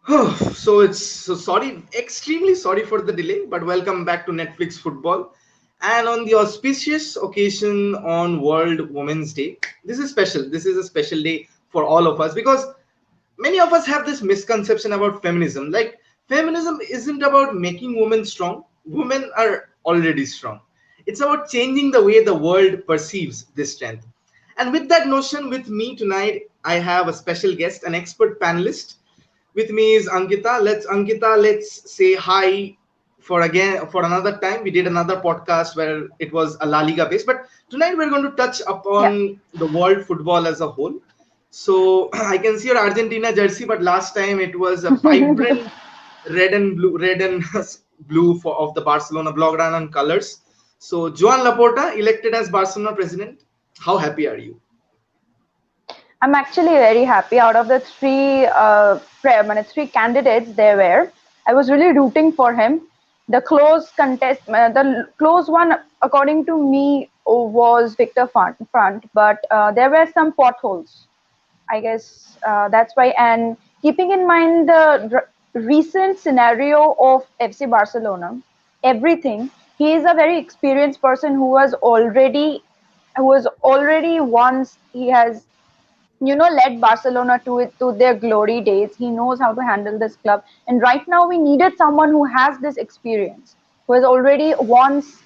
Sorry, extremely sorry for the delay, but welcome back to Netflix Football. And on the auspicious occasion on World Women's Day, this is special. This is a special day for all of us because many of us have this misconception about feminism. Like, feminism isn't about making women strong, women are already strong. It's about changing the way the world perceives this strength. And with that notion, with me tonight, I have a special guest, an expert panelist. With me is Ankita. Let's say hi for another time. We did another podcast where it was a La Liga base, but tonight we're going to touch Yeah. upon the world football as a whole. So I can see your Argentina jersey, but last time it was a vibrant red and blue of the Barcelona Blaugrana colors. So Joan Laporta elected as Barcelona president. How happy are you? I'm actually very happy. Out of the three candidates there were, I was really rooting for him. The close one, according to me, was Victor Front, but there were some potholes. I guess that's why. And keeping in mind the recent scenario of FC Barcelona, everything, he is a very experienced person who was already once he has led Barcelona to their glory days. He knows how to handle this club, and right now we needed someone who has this experience, who has already once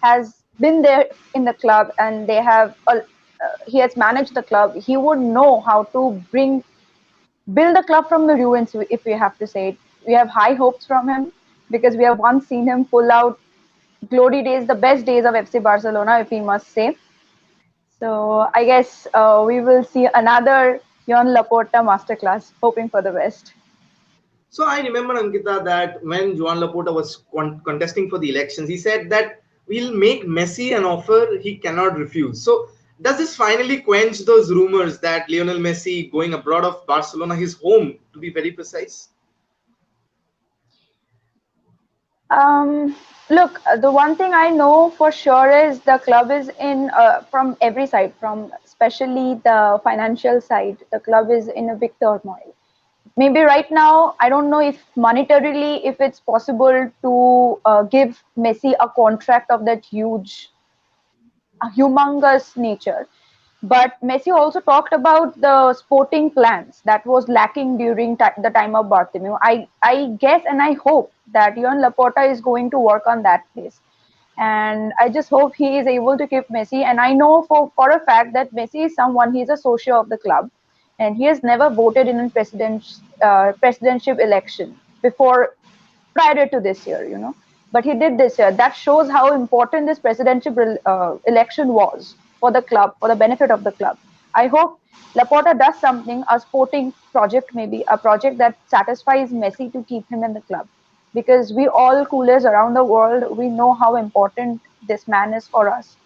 has been there in the club, and he has managed the club. He would know how to build the club from the ruins, if we have to say it. We have high hopes from him because we have once seen him pull out glory days, the best days of FC Barcelona, if we must say. So I guess we will see another Jon Laporta masterclass, hoping for the best. So I remember, Ankita, that when Joan Laporta was contesting for the elections, he said that we'll make Messi an offer he cannot refuse. So does this finally quench those rumors that Lionel Messi going abroad of Barcelona, his home, to be very precise? Um, Look, the one thing I know for sure is the club is in from every side, from especially the financial side. The club is in a big turmoil. Maybe right now, I don't know if monetarily, if it's possible to give Messi a contract of that humongous nature. But Messi also talked about the sporting plans that was lacking during the time of Bartomeu. I guess and I hope that Joan Laporta is going to work on that place. And I just hope he is able to keep Messi. And I know for a fact that Messi is someone, he's a socio of the club. And he has never voted in a presidential election before, prior to this year. But he did this year. That shows how important this presidential election was for the club, for the benefit of the club. I hope Laporta does something, a sporting project, maybe a project that satisfies Messi to keep him in the club. Because we all coolers around the world, we know how important this man is for us.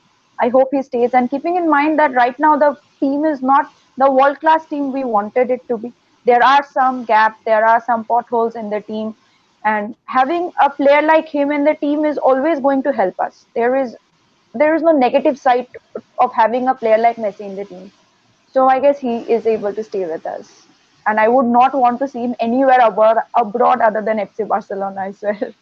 I hope he stays. And keeping in mind that right now the team is not the world class team we wanted it to be. There are some gaps, there are some potholes in the team, and having a player like him in the team is always going to help us. There is no negative side of having a player like Messi in the team. So I guess he is able to stay with us. And I would not want to see him anywhere abroad other than FC Barcelona, I swear.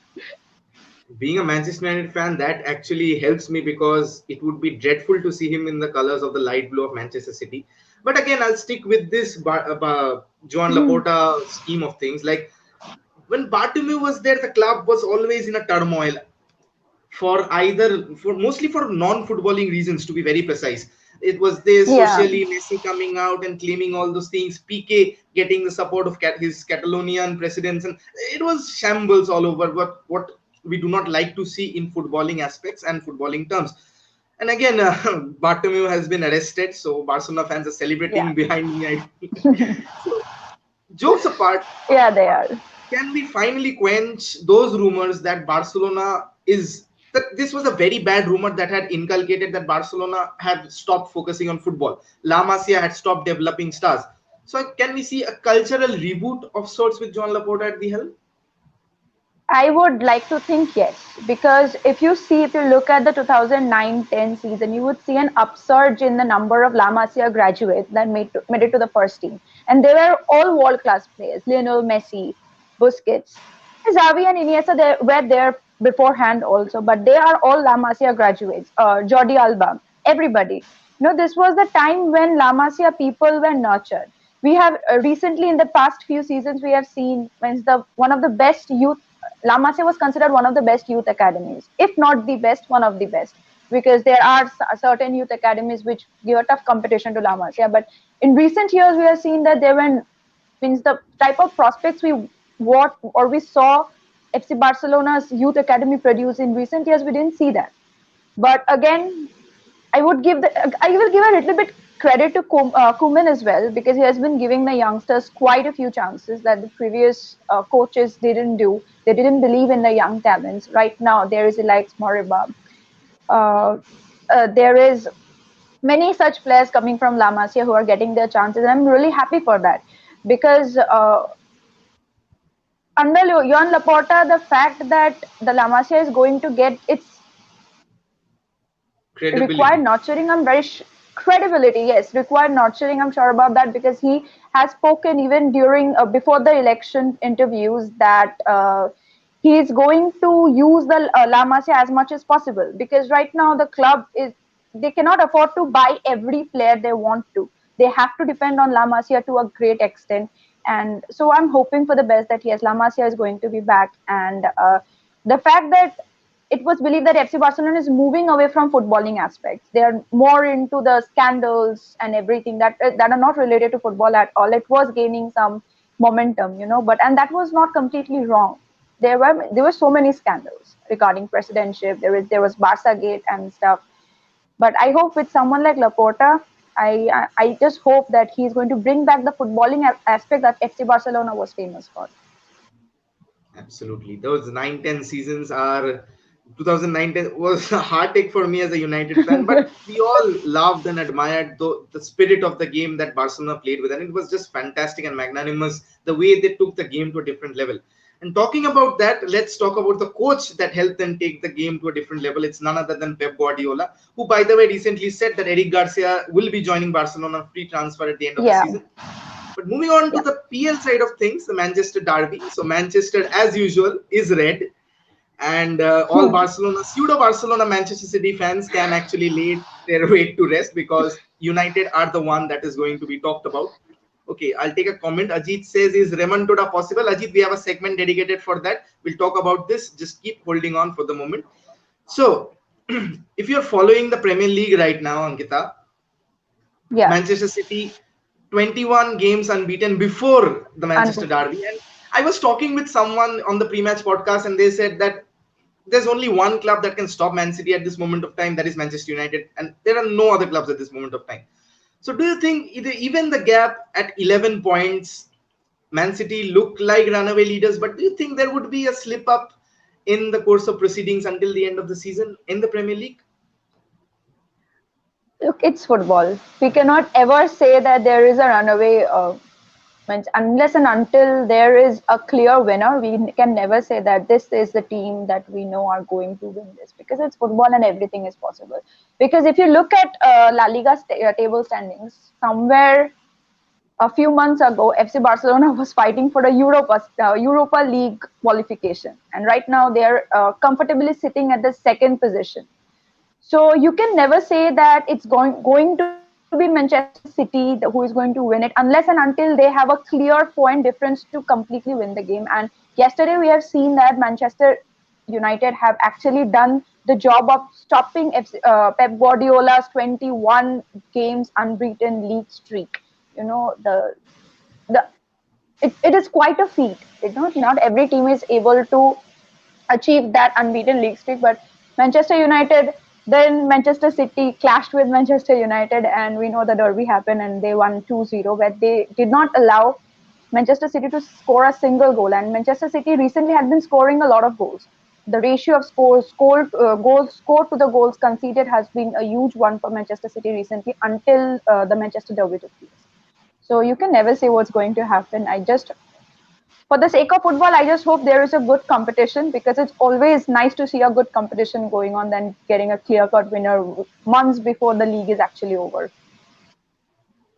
Being a Manchester United fan, that actually helps me because it would be dreadful to see him in the colors of the light blue of Manchester City. But again, I'll stick with this Joan Laporta scheme of things. Like, when Bartomeu was there, the club was always in a turmoil for mostly for non-footballing reasons, to be very precise. It was this Yeah. socially Messi coming out and claiming all those things, PK getting the support of his Catalonian presidents, and it was shambles all over. What we do not like to see in footballing aspects and footballing terms. And again, Bartomeu has been arrested, so Barcelona fans are Yeah. celebrating behind me. So, jokes apart, Yeah, they are. can we finally quench those rumors that Barcelona is that this was a very bad rumor that had inculcated that Barcelona had stopped focusing on football. La Masia had stopped developing stars. So can we see a cultural reboot of sorts with John Laporta at the helm? I would like to think yes, because if you look at the 2009-10 season, you would see an upsurge in the number of La Masia graduates that made it to the first team. and they were all world-class players. Lionel Messi, Busquets, Xavi and Iniesta, they were there beforehand also, but they are all La Masia graduates. Jordi Alba, everybody. This was the time when La Masia people were nurtured. We have recently, in the past few seasons, we have seen when one of the best youth. La Masia was considered one of the best youth academies, if not the best, one of the best, because there are certain youth academies which give a tough competition to La Masia. But in recent years, we have seen that there were means the type of prospects we saw FC Barcelona's youth academy produce in recent years. We didn't see that. But again, I will give a little bit credit to Koeman as well, because he has been giving the youngsters quite a few chances that the previous coaches didn't do. They didn't believe in the young talents. Right now, there is Alex Moriba. There is many such players coming from La Masia who are getting their chances, and I'm really happy for that, because under Joan Laporta, the fact that the La Masia is going to get its required Credibility. nurturing, credibility, yes, required nurturing, I'm sure about that, because he has spoken even during before the election interviews that he is going to use the La Masia as much as possible, because right now the club they cannot afford to buy every player they want to. They have to depend on La Masia to a great extent, and so I'm hoping for the best that yes, La Masia is going to be back. And the fact that it was believed that FC Barcelona is moving away from footballing aspects. They are more into the scandals and everything that are not related to football at all. It was gaining some momentum, and that was not completely wrong. There were so many scandals regarding presidentship. There was Barca Gate and stuff. But I hope with someone like Laporta, I just hope that he's going to bring back the footballing aspect that FC Barcelona was famous for. Absolutely. Those 9-10 seasons are 2009 was a heartache for me as a United fan, but we all loved and admired the spirit of the game that Barcelona played with, and it was just fantastic and magnanimous the way they took the game to a different level. And talking about that, let's talk about the coach that helped them take the game to a different level. It's none other than Pep Guardiola, who, by the way, recently said that Eric Garcia will be joining Barcelona on free transfer at the end of the Yeah, season. But moving on to yeah. the PL side of things, the Manchester derby. So Manchester, as usual, is red, and all pseudo Barcelona, Manchester City fans can actually lay their weight to rest, because United are the one that is going to be talked about. Okay, I'll take a comment. Ajit says, is remontada possible? Ajit, we have a segment dedicated for that. We'll talk about this. Just keep holding on for the moment. So, if you're following the Premier League right now, Ankita, Yeah. Manchester City 21 games unbeaten before the Manchester Unbeaten. derby. And I was talking with someone on the pre-match podcast, and they said that there's only one club that can stop Man City at this moment of time, that is Manchester United, and there are no other clubs at this moment of time. So do you think even the gap at 11 points, Man City look like runaway leaders, but do you think there would be a slip up in the course of proceedings until the end of the season in the Premier League? Look, it's football. We cannot ever say that there is a runaway. Unless and until there is a clear winner, we can never say that this is the team that we know are going to win this, because it's football and everything is possible. Because if you look at La Liga table standings, somewhere a few months ago, FC Barcelona was fighting for the Europa League qualification, and right now they are comfortably sitting at the second position. So you can never say that it's going to be Manchester City who is going to win it, unless and until they have a clear point difference to completely win the game. And yesterday we have seen that Manchester United have actually done the job of stopping Pep Guardiola's 21 games unbeaten league streak. You know, the it is quite a feat. Not every team is able to achieve that unbeaten league streak, but Manchester United, then Manchester City clashed with Manchester United, and we know the derby happened and they won 2-0, where they did not allow Manchester City to score a single goal. And Manchester City recently had been scoring a lot of goals. The ratio of goals scored to the goals conceded has been a huge one for Manchester City recently, until the Manchester derby took place. So you can never say what's going to happen. For the sake of football, I just hope there is a good competition, because it's always nice to see a good competition going on than getting a clear-cut winner months before the league is actually over.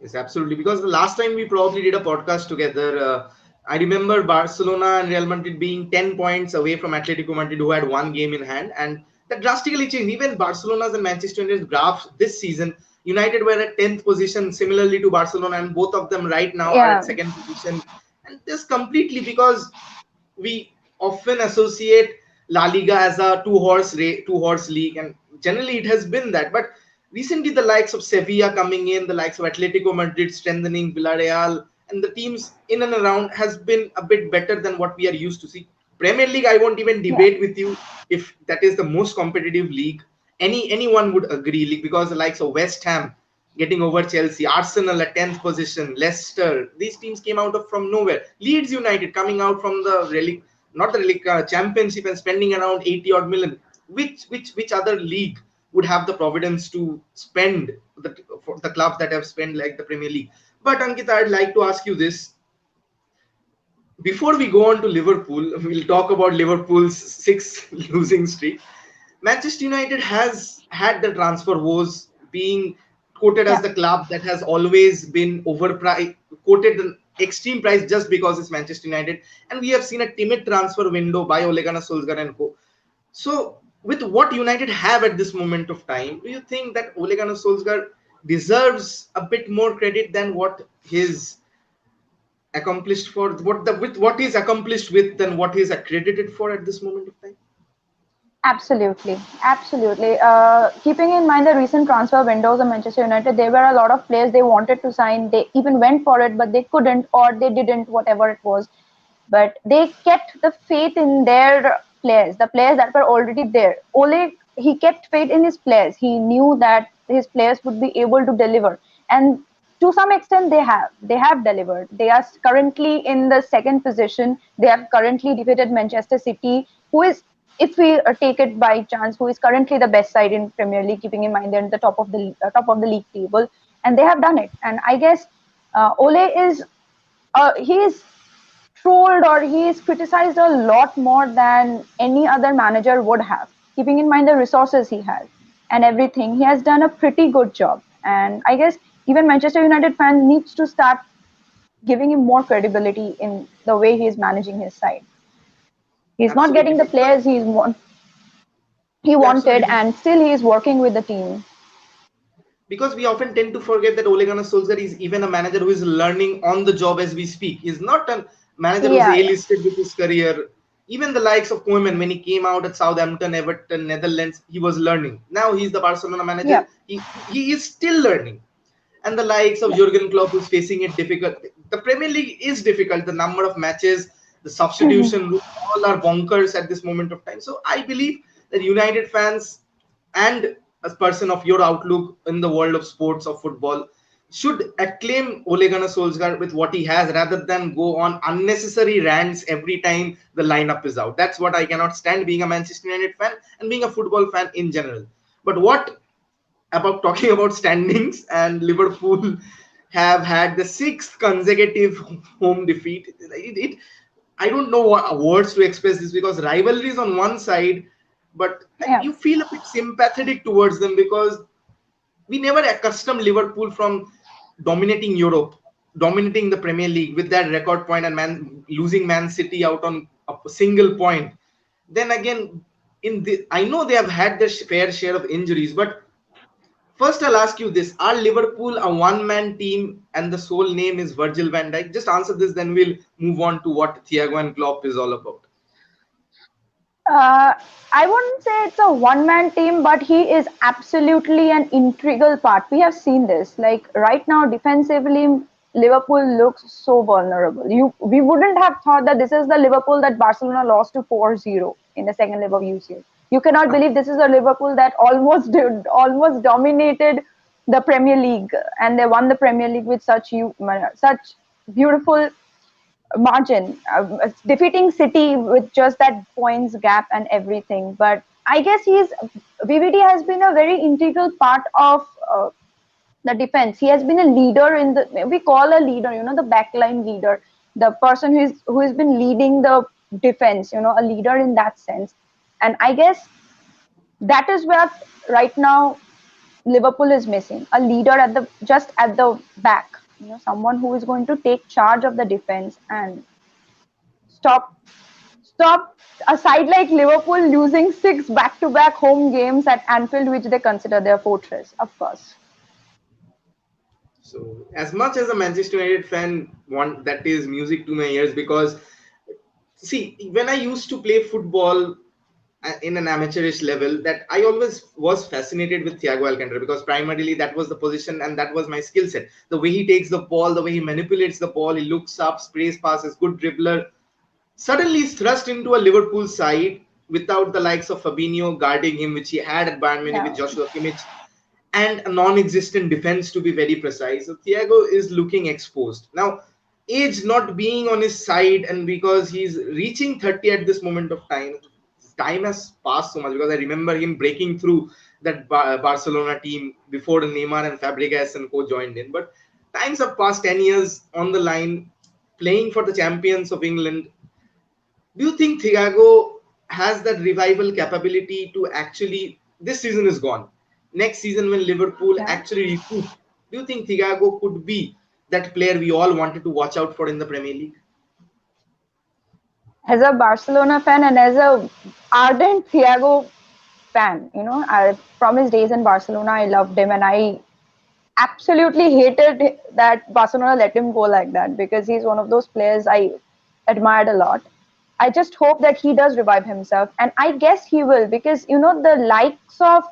Yes, absolutely. Because the last time we probably did a podcast together, I remember Barcelona and Real Madrid being 10 points away from Atletico Madrid, who had one game in hand. And that drastically changed. Even Barcelona's and Manchester United's graphs this season, United were at 10th position, similarly to Barcelona, and both of them right now are at Yeah, second position. And this completely because we often associate La Liga as a two horse league, and generally it has been that. But recently, the likes of Sevilla coming in, the likes of Atletico Madrid strengthening, Villarreal, and the teams in and around has been a bit better than what we are used to see. Premier League, I won't even yeah, debate with you if that is the most competitive league. Anyone would agree, like, because the likes of West Ham getting over Chelsea, Arsenal at 10th position, Leicester, these teams came out of from nowhere. Leeds United coming out from the relic, not the relic, championship and spending around 80 odd million. Which other league would have the providence to spend for the clubs that have spent like the Premier League? But Ankita, I'd like to ask you this before we go on to Liverpool. We'll talk about Liverpool's six losing streak. Manchester United has had the transfer woes, being quoted as yeah. the club that has always been overpriced, quoted an extreme price just because it's Manchester United. And we have seen a timid transfer window by Ole Gunnar Solskjaer and co. So, with what United have at this moment of time, do you think that Ole Gunnar Solskjaer deserves a bit more credit than what his accomplished for with what he's accomplished with than what he's accredited for at this moment of time? Absolutely, absolutely. Keeping in mind the recent transfer windows of Manchester United, there were a lot of players they wanted to sign. They even went for it, but they couldn't, or they didn't, whatever it was. But they kept the faith in their players, the players that were already there. Ole, he kept faith in his players. He knew that his players would be able to deliver, and to some extent, they have. They have delivered. They are currently in the second position. They have currently defeated Manchester City, who is, if we take it by chance, who is currently the best side in Premier League, keeping in mind they're at the top of the league table, and they have done it. And I guess Ole is he is trolled or he is criticized a lot more than any other manager would have, keeping in mind the resources he has and everything. He has done a pretty good job, and I guess even Manchester United fans needs to start giving him more credibility in the way he is managing his side. He's not Absolutely, getting the because players he wanted, absolutely and still he is working with the team. because we often tend to forget that Ole Gunnar Solskjaer is even a manager who is learning on the job as we speak. He's not a manager who's Yeah, yeah, A-listed with his career. Even the likes of Koeman, when he came out at Southampton, Everton, Netherlands, he was learning. Now he's the Barcelona manager. yeah, He is still learning. And the likes of yeah. Jurgen Klopp, who's facing it difficult. The Premier League is difficult. The number of matches, the substitution rule, all are bonkers at this moment of time. So I believe that United fans and a person of your outlook in the world of sports of football should acclaim Ole Gunnar Solskjaer with what he has rather than go on unnecessary rants every time the lineup is out. That's what I cannot stand being a Manchester United fan and being a football fan in general. But what about talking about standings, and Liverpool have had the sixth consecutive home defeat. I don't know what words to express this because rivalry is on one side, but Yeah. you feel a bit sympathetic towards them because we never accustomed Liverpool from dominating Europe, dominating the Premier League with that record point and losing Man City out on a single point. Then again, I know they have had their fair share of injuries, but first, I'll ask you this. Are Liverpool a one-man team and the sole name is Virgil van Dijk? Just answer this, then we'll move on to what Thiago and Klopp is all about. Uh, I wouldn't say it's a one-man team, but he is absolutely an integral part. We have seen this. Like right now, defensively, Liverpool looks so vulnerable. We wouldn't have thought that this is the Liverpool that Barcelona lost to 4-0 in the second leg of UCL. You cannot believe this is a Liverpool that almost dominated the Premier League, and they won the Premier League with such beautiful margin, defeating City with just that points gap and everything. But I guess VVD has been a very integral part of the defense. He has been a leader in we call a leader, the backline leader, the person who has been leading the defense, a leader in that sense. And I guess that is where right now Liverpool is missing a leader at the just at the back. You know, someone who is going to take charge of the defense and stop stop a side like Liverpool losing 6 back-to-back home games at Anfield, which they consider their fortress, of course. So, as much as a Manchester United fan, want that is music to my ears because see, when I used to play football in an amateurish level, that I always was fascinated with Thiago Alcantara because primarily that was the position and that was my skill set. The way he takes the ball, the way he manipulates the ball, he looks up, sprays passes, good dribbler. Suddenly he's thrust into a Liverpool side without the likes of Fabinho guarding him, which he had at Bayern Munich with Yeah. Joshua Kimmich, and a non-existent defense to be very precise. So Thiago is looking exposed. Now, age not being on his side, and because he's reaching 30 at this moment of time has passed so much because I remember him breaking through that Barcelona team before Neymar and Fabregas and co joined in. But times have passed, 10 years on the line, playing for the champions of England. Do you think Thiago has that revival capability to actually? This season is gone. Next season, when Liverpool Yeah. actually recoup, do you think Thiago could be that player we all wanted to watch out for in the Premier League? As a Barcelona fan and as a ardent Thiago fan, you know, from his days in Barcelona, I loved him, and I absolutely hated that Barcelona let him go like that because he's one of those players I admired a lot. I just hope that he does revive himself, and I guess he will because you know the likes of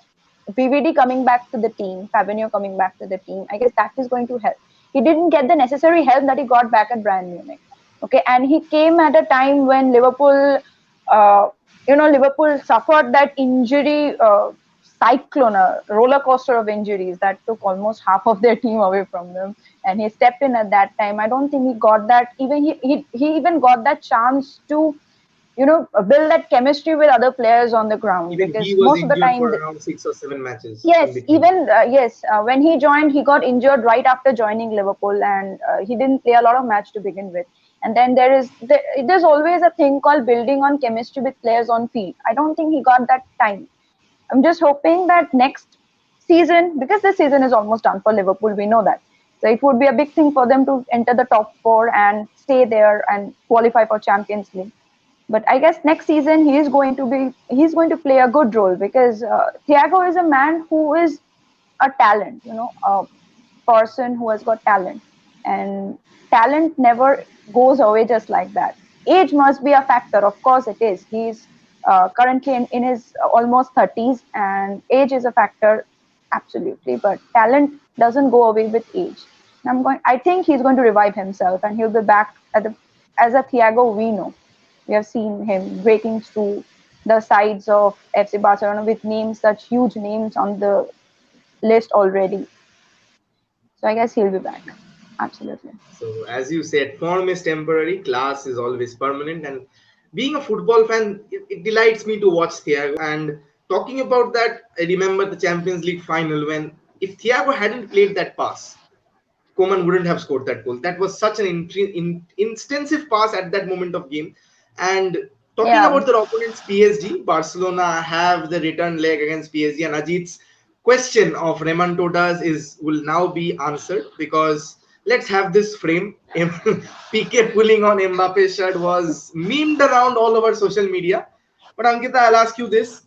VVD coming back to the team, Fabinho coming back to the team. I guess that is going to help. He didn't get the necessary help that he got back at Bayern Munich. Okay, and he came at a time when Liverpool, uh, you know, Liverpool suffered that injury cyclone, a roller coaster of injuries that took almost half of their team away from them. And he stepped in at that time. I don't think he got that. Even he even got that chance to, you know, build that chemistry with other players on the ground Even he because was most of the injured time for around 6 or 7 matches in yes, between. even yes, when he joined, he got injured right after joining Liverpool, and he didn't play a lot of match to begin with. And then there's always a thing called building on chemistry with players on field. I don't think he got that time. I'm just hoping that next season, because this season is almost done for Liverpool, we know that. So it would be a big thing for them to enter the top four and stay there and qualify for Champions League. But I guess next season he's going to play a good role because Thiago is a man who is a talent, you know, a person who has got talent, and talent never goes away just like that. Age must be a factor, of course it is. He's currently in his almost 30s, and age is a factor, absolutely. But talent doesn't go away with age. I think he's going to revive himself, and he'll be back as a Thiago we know. We have seen him breaking through the sides of FC Barcelona with names, such huge names on the list already. So I guess he'll be back. Absolutely. So, as you said, form is temporary, class is always permanent. And being a football fan, it delights me to watch Thiago. And talking about that, I remember the Champions League final when if Thiago hadn't played that pass, Coman wouldn't have scored that goal. That was such an instensive pass at that moment of game. And talking Yeah. about their opponents, PSG, Barcelona have the return leg against PSG, and Ajit's question of remontadas is will now be answered because let's have this frame. PK pulling on Mbappe's shirt was memed around all over social media. But Ankita, I'll ask you this: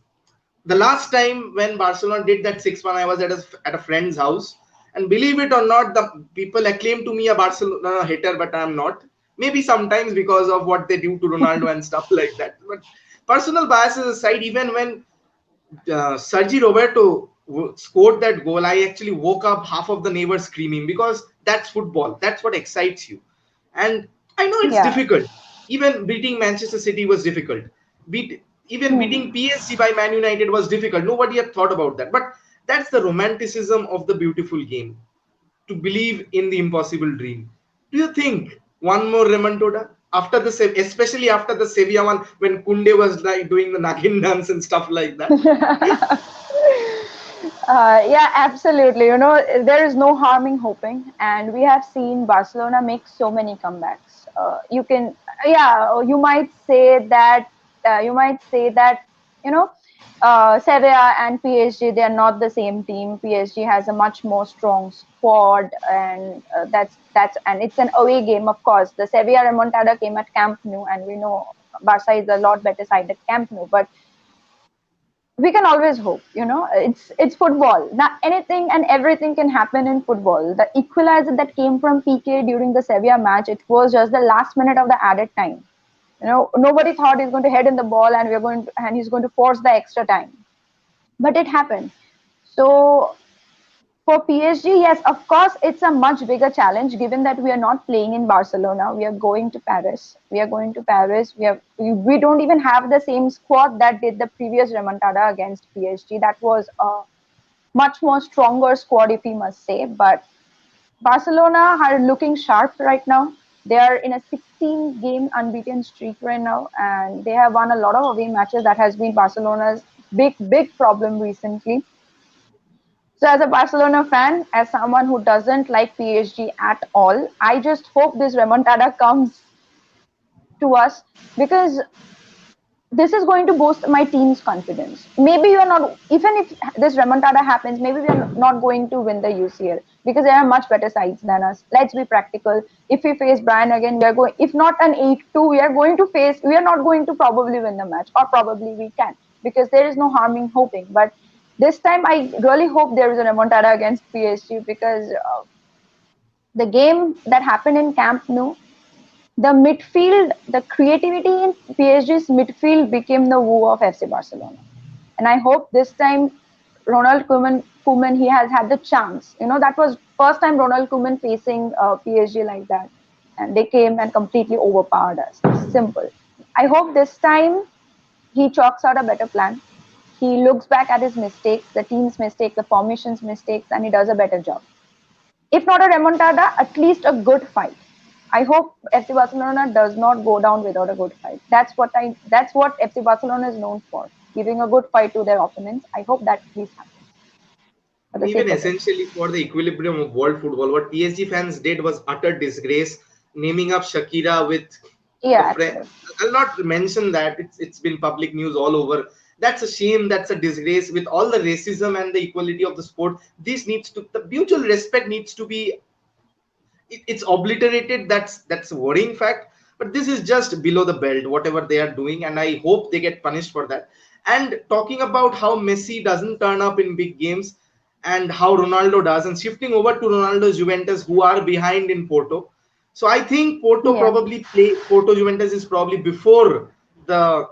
the last time when Barcelona did that 6-1, I was at a friend's house. And believe it or not, the people acclaim to me a Barcelona hater, but I'm not. Maybe sometimes because of what they do to Ronaldo and stuff like that. But personal biases aside, even when Sergi Roberto scored that goal, I actually woke up half of the neighbors screaming because that's football. That's what excites you. And I know it's Yeah. difficult. Even beating Manchester City was difficult. Even beating Hmm. PSG by Man United was difficult. Nobody had thought about that. But that's the romanticism of the beautiful game. To believe in the impossible dream. Do you think one more remontada after especially after the Sevilla one when Kunde was like doing the Nagin dance and stuff like that? Yeah, absolutely. You know, there is no harm in hoping, and we have seen Barcelona make so many comebacks. Yeah, you might say that, you know, Sevilla and PSG, they are not the same team. PSG has a much more strong squad, and that's and it's an away game, of course. The Sevilla remontada came at Camp Nou, and we know Barca is a lot better side at Camp Nou. But we can always hope, it's football. Now anything and everything can happen in football. The equalizer that came from PK during the Sevilla match, it was just the last minute of the added time. Nobody thought he's going to head in the ball and he's going to force the extra time, but it happened. So for PSG, yes, of course, it's a much bigger challenge given that we are not playing in Barcelona. We are going to Paris. We are going to Paris. We don't even have the same squad that did the previous remontada against PSG. That was a much more stronger squad, if we must say. But Barcelona are looking sharp right now. They are in a 16-game unbeaten streak right now, and they have won a lot of away matches. That has been Barcelona's big problem recently. So as a Barcelona fan, as someone who doesn't like PSG at all, I just hope this remontada comes to us, because this is going to boost my team's confidence. Maybe you are not, even if this remontada happens, maybe we are not going to win the UCL because there are much better sides than us. Let's be practical. If we face BRYUNE again, we are going, if not an 8-2, we are not going to probably win the match, or probably we can, because there is no harm in hoping. But this time, I really hope there is a remontada against PSG, because the game that happened in Camp Nou, the midfield, the creativity in PSG's midfield became the woo of FC Barcelona. And I hope this time Ronald Koeman, he has had the chance. That was first time Ronald Koeman facing PSG like that. And they came and completely overpowered us. Simple. I hope this time he chalks out a better plan. He looks back at his mistakes, the team's mistakes, the formation's mistakes, and he does a better job. If not a remontada, at least a good fight. I hope FC Barcelona does not go down without a good fight. That's what FC Barcelona is known for, giving a good fight to their opponents. I hope that please happens for And the even sake of it. essentially for the equilibrium of world football, what PSG fans did was utter disgrace, naming up Shakira with the Yeah, friend. absolutely. I'll not mention that, it's been public news all over. That's a shame. That's a disgrace. With all the racism and the equality of the sport, the mutual respect needs to be, it's obliterated. That's a worrying fact. But this is just below the belt, whatever they are doing, and I hope they get punished for that. And talking about how Messi doesn't turn up in big games and how Ronaldo does, and shifting over to Ronaldo's Juventus, who are behind in Porto. So I think Yeah. Porto Juventus is probably before the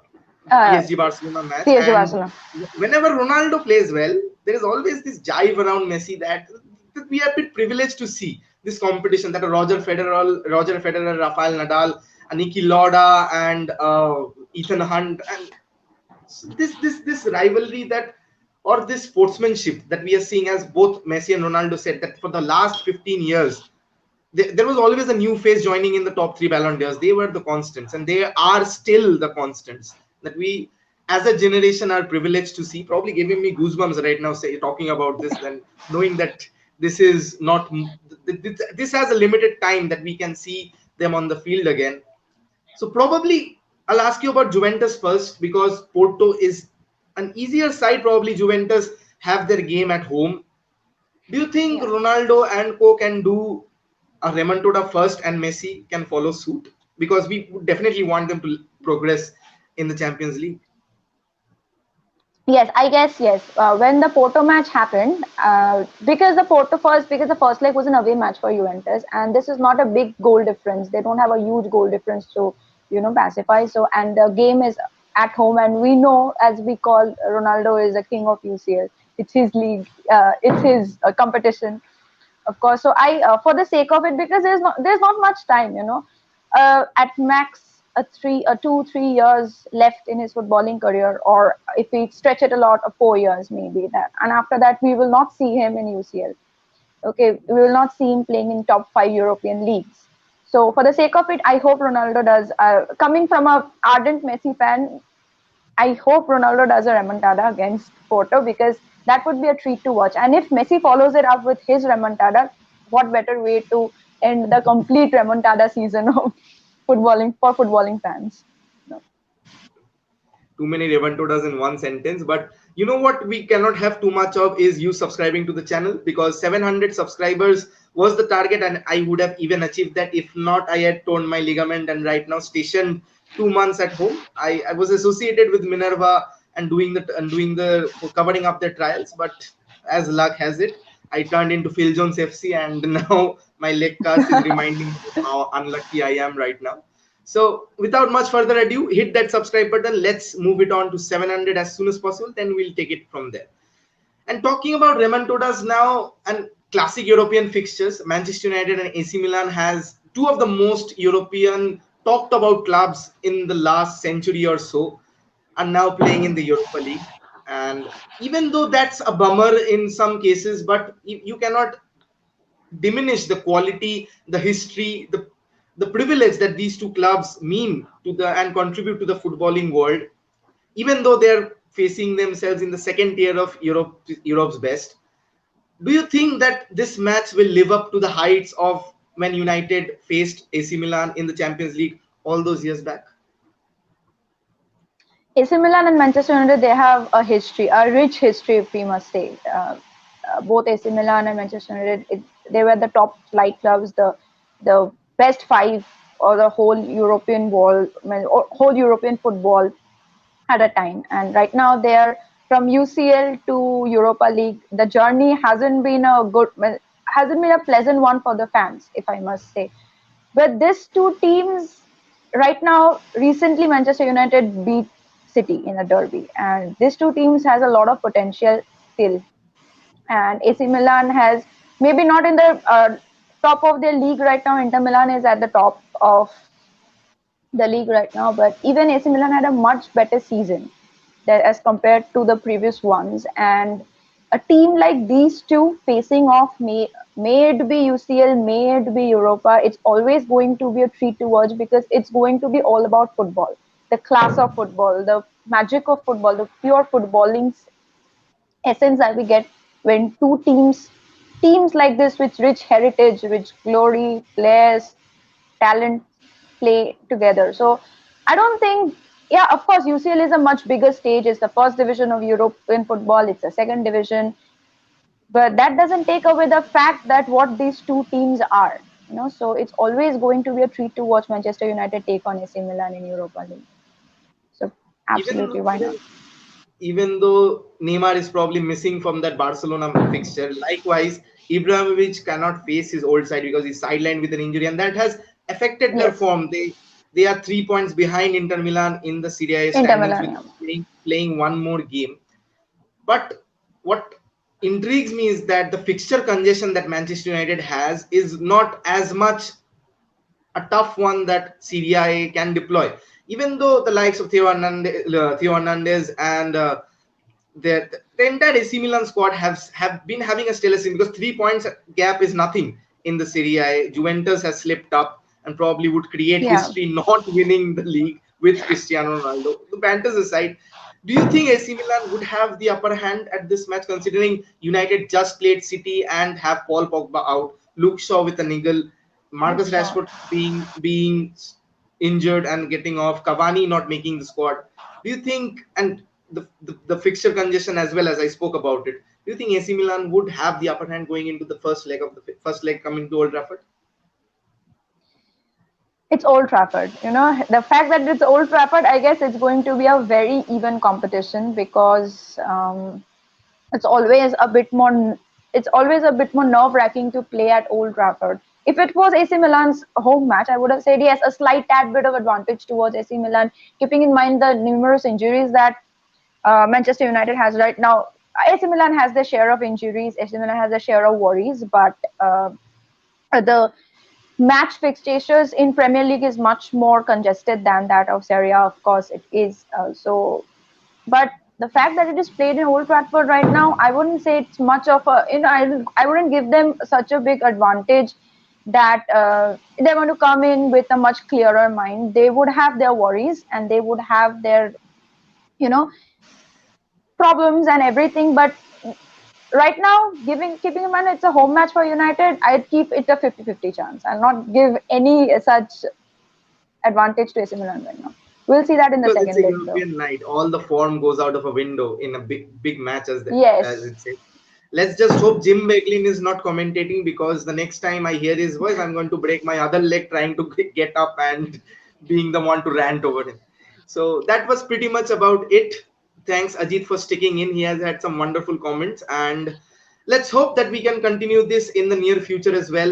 Uh, PSG Barcelona match. PSG And Barcelona. whenever Ronaldo plays well, there is always this jive around Messi that we are a bit privileged to see this competition, that Roger Federer, Rafael Nadal, Niki Lauda, and Ethan Hunt, and this rivalry, that, or this sportsmanship that we are seeing, as both Messi and Ronaldo said, that for the last 15 years there was always a new face joining in the top three Ballon d'Ors. They were the constants, and they are still the constants that we, as a generation, are privileged to see. Probably giving me goosebumps right now, talking about this, and knowing that this is not, this has a limited time that we can see them on the field again. So probably I'll ask you about Juventus first, because Porto is an easier side. Probably Juventus have their game at home. Do you think Yeah. Ronaldo and Co can do a remontada first and Messi can follow suit? Because we would definitely want them to progress in the Champions League. Yes, I guess yes. When the Porto match happened, because the first leg was an away match for Juventus, and this is not a big goal difference. They don't have a huge goal difference to, pacify. So, and the game is at home, and we know, as we call, Ronaldo is a king of UCL. It's his league. It's his competition, of course. So for the sake of it, because there's not much time, at max 2-3 years left in his footballing career, or if we stretch it a lot, 4 years maybe that, and after that we will not see him in UCL. Okay, we will not see him playing in top 5 European leagues. So for the sake of it, I hope Ronaldo does. Coming from a ardent Messi fan, I hope Ronaldo does a remontada against Porto, because that would be a treat to watch. And if Messi follows it up with his remontada, what better way to end the complete remontada season of footballing for footballing fans? No. too many Remontadas in one sentence. But you know what we cannot have too much of is you subscribing to the channel, because 700 subscribers was the target, and I would have even achieved that if not I had torn my ligament and right now stationed 2 months at home. I was associated with Minerva and doing the covering up their trials, but as luck has it, I turned into Phil Jones FC, and now my leg cast is reminding me of how unlucky I am right now. So without much further ado, hit that subscribe button. Let's move it on to 700 as soon as possible. Then we'll take it from there. And talking about remontadas now and classic European fixtures, Manchester United and AC Milan has two of the most European talked about clubs in the last century or so, are now playing in the Europa League. And even though that's a bummer in some cases, but you cannot diminish the quality, the history, the privilege that these two clubs mean to the and contribute to the footballing world, even though they're facing themselves in the second tier of Europe's best. Do you think that this match will live up to the heights of when United faced AC Milan in the Champions League all those years back? AC Milan and Manchester United, they have a history, a rich history, if we must say. Both AC Milan and Manchester United, they were the top flight clubs, the best five or the whole European world, whole European football at a time. And right now they are from UCL to Europa League. The journey hasn't been a pleasant one for the fans, if I must say. But these two teams right now, recently Manchester United beat City in a derby, and these two teams has a lot of potential still. And AC Milan has maybe not in the top of their league right now. Inter Milan is at the top of the league right now, but even AC Milan had a much better season as compared to the previous ones. And a team like these two facing off, may it be UCL, may it be Europa, it's always going to be a treat to watch, because it's going to be all about football, the class of football, the magic of football, the pure footballing essence that we get when two teams like this with rich heritage, rich glory, players, talent play together. So I don't think, yeah, of course, UCL is a much bigger stage. It's the first division of European football. It's the second division, but that doesn't take away the fact that what these two teams are. So it's always going to be a treat to watch Manchester United take on AC Milan in Europa League. So Even absolutely, why not? even though Neymar is probably missing from that Barcelona fixture, likewise, Ibrahimovic cannot face his old side because he's sidelined with an injury, and that has affected their Yes, form. They are 3 points behind Inter Milan in the Serie A Inter standings Milan. with Yeah. playing one more game. But what intrigues me is that the fixture congestion that Manchester United has is not as much a tough one that Serie A can deploy. Even though the likes of Theo Hernandez and the entire AC Milan squad have been having a stellar season, because 3 points gap is nothing in the Serie A. Juventus has slipped up and probably would create Yeah. history not winning the league with Cristiano Ronaldo. The banters aside, do you think AC Milan would have the upper hand at this match, considering United just played City and have Paul Pogba out, Luke Shaw with a niggle, Marcus Sure. Rashford being injured and getting off, Cavani not making the squad? Do you think, and the fixture congestion as well as I spoke about it, do you think AC Milan would have the upper hand going into the first leg coming to Old Trafford? It's Old Trafford. The fact that it's Old Trafford, I guess it's going to be a very even competition, because it's always a bit more. It's always a bit more nerve-wracking to play at Old Trafford. If it was AC Milan's home match, I would have said yes, a slight tad bit of advantage towards AC Milan, keeping in mind the numerous injuries that Manchester United has right now. AC Milan has their share of injuries. AC Milan has their share of worries, but the match fixtures in Premier League is much more congested than that of Serie A. Of course, it is. But the fact that it is played in Old Trafford right now, I wouldn't say it's much of a. I wouldn't give them such a big advantage that they're going to come in with a much clearer mind. They would have their worries and they would have their, you know, problems and everything. But right now, keeping in mind it's a home match for United, I'd keep it a 50-50 chance. I'll not give any such advantage to AC Milan right now. We'll see that in the Because it's second a leg, though. European night. All the form goes out of a window in a big match, as Yes. it says. Let's just hope Jim Beglin is not commentating, because the next time I hear his voice, I'm going to break my other leg trying to get up and being the one to rant over him. So that was pretty much about it. Thanks Ajit for sticking in. He has had some wonderful comments, and let's hope that we can continue this in the near future as well.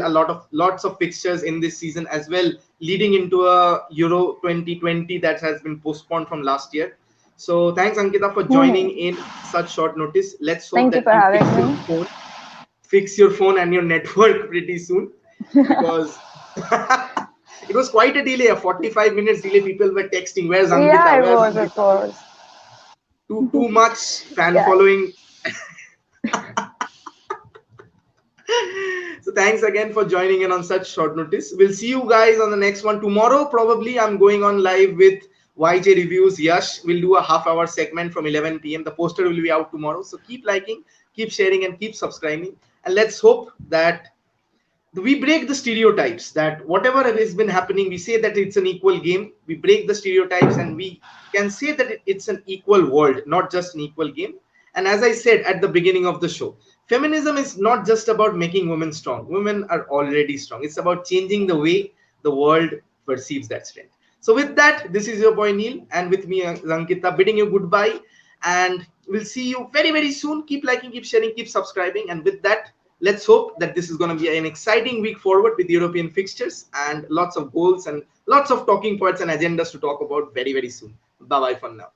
Lots of fixtures in this season as well, leading into a Euro 2020 that has been postponed from last year. So thanks Ankita for joining in such short notice. Let's hope Thank you that for you having me. fix your phone and your network pretty soon, because it was quite a delay, a 45 minutes delay. People were texting, where's Yeah, Ankita, it where's was, of Ankita? course. Too much fan Yeah. following. So thanks again for joining in on such short notice. We'll see you guys on the next one tomorrow. Probably I'm going on live with YJ Reviews. Yash will do a half-hour segment from 11 p.m. The poster will be out tomorrow. So keep liking, keep sharing, and keep subscribing. And let's hope that we break the stereotypes, that whatever has been happening, we say that it's an equal game. We break the stereotypes and we can say that it's an equal world, not just an equal game. And as I said at the beginning of the show, feminism is not just about making women strong. Women are already strong. It's about changing the way the world perceives that strength. So with that, this is your boy Neil, and with me Ankita, bidding you goodbye, and we'll see you very, very soon. Keep liking, keep sharing, keep subscribing, and with that, let's hope that this is going to be an exciting week forward with European fixtures and lots of goals and lots of talking points and agendas to talk about very, very soon. Bye bye for now.